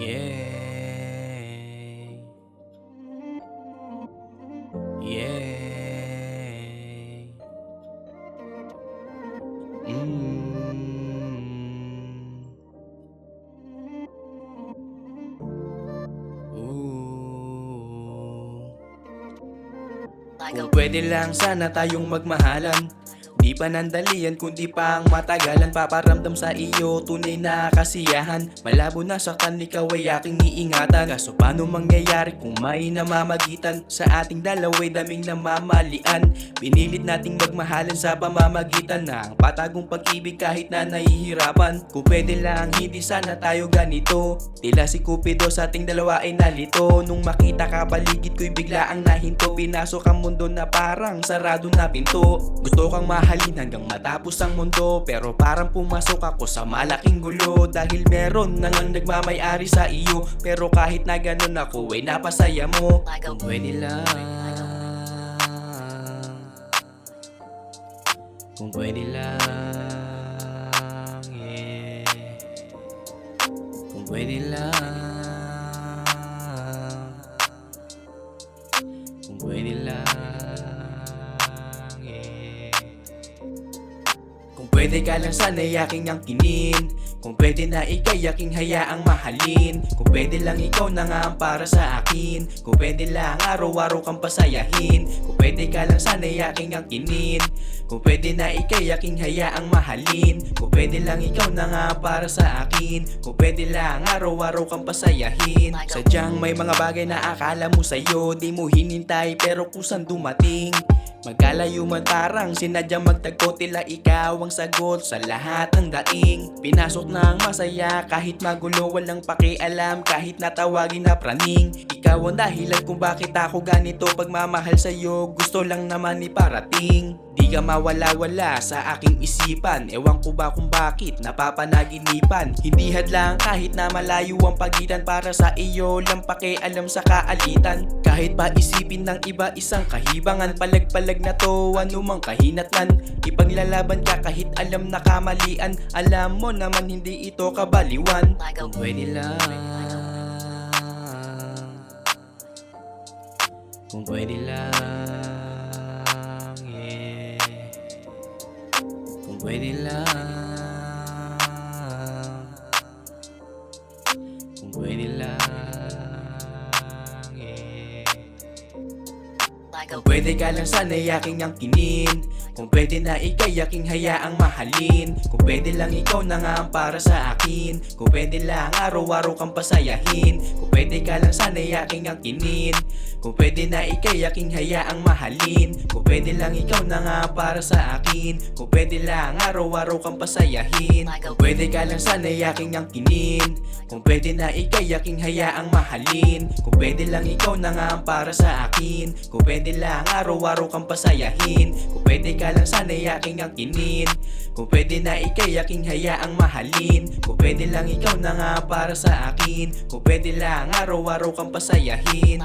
Yeah. Yeah. Mm. Ooh. Kung pwede lang sana tayong magmahalan, di pa nandalian kundi pang matagalan. Paparamdam sa iyo tunay na kasiyahan. Malabo na saktan, ikaw ay aking iingatan. Kaso paano mangyayari kung may namamagitan? Sa ating dalawa'y daming namamalian. Pinilit nating magmahalan sa pamamagitan ng patagong pag-ibig kahit na nahihirapan. Kung pwede lang hindi sana tayo ganito. Tila si Cupido sa ating dalawa ay nalito. Nung makita ka paligid ko'y bigla ang nahinto. Pinasok ang mundo na parang sarado na pinto. Gusto kang mahalin hanggang matapos ang mundo, pero parang pumasok ako sa malaking gulo. Dahil meron na ngang nagmamay-ari sa iyo, pero kahit na ganun ako ay napasaya mo. Kung pwede lang, kung pwede lang, yeah. Kung pwede lang, kung pwede lang, yeah. Kung pwede ka lang sana'y aking angkinin. Kung pwede na ika'y aking hayaang mahalin. Kung pwede lang ikaw na nga ang para sa akin. Kung pwede lang araw-araw kang pasayahin. Kung pwede ka lang sana'y aking angkinin. Kung pwede na ika'y aking hayaang mahalin. Kung pwede lang ikaw na nga ang para sa akin. Kung pwede lang araw-araw kang pasayahin. Sadyang may mga bagay na akala mo sa'yo di mo hinintay, pero kusang dumating. Magkalayo man parang sinadyang magtagpo, tila ikaw ang sagot sa lahat ng daing. Pinasok ng masaya kahit magulo, walang pakialam kahit natawagin na praning. Ikaw ang dahilan kung bakit ako ganito, pagmamahal sa'yo gusto lang naman iparating. Di ka mawala-wala sa aking isipan, ewan ko ba kung bakit napapanaginipan. Hindi hadlang kahit na malayo ang pagitan, para sa iyo lang pakialam sa kaalitan. Kahit pa isipin ng iba isang kahibangan, palag-palag na to anumang kahinatnan. Ipaglalaban ka kahit alam na kamalian, alam mo naman hindi ito kabaliwan. Kung pwede lang, kung pwede lang, yeah. Kung pwede lang, kung pwede lang, yeah. Kung pwede ka lang sana'y aking angkinin. Kung pwede na ika'y aking hayaang mahalin. Kung pwede lang ikaw na nga ang para sa akin. Kung pwede lang araw-araw kang pasayahin. Kung pwede ka lang sana'y aking angkinin. Kung pwede na ika'y aking hayaang mahalin. Kung pwede lang ikaw na nga para sa akin. Kung pwede lang araw-araw kang pasayahin. Kung pwede ka lang sana'y aking angkinin. Kung pwede na ika'y aking hayaang mahalin. Kung pwede lang ikaw na nga para sa akin. Kung pwede lang araw-araw kang pasayahin. Kung pwede ka lang sana'y aking angkinin. Kung pwede na ika'y aking hayaang mahalin. Kung pwede lang ikaw na nga para sa akin. Kung pwede lang araw-araw kang pasayahin.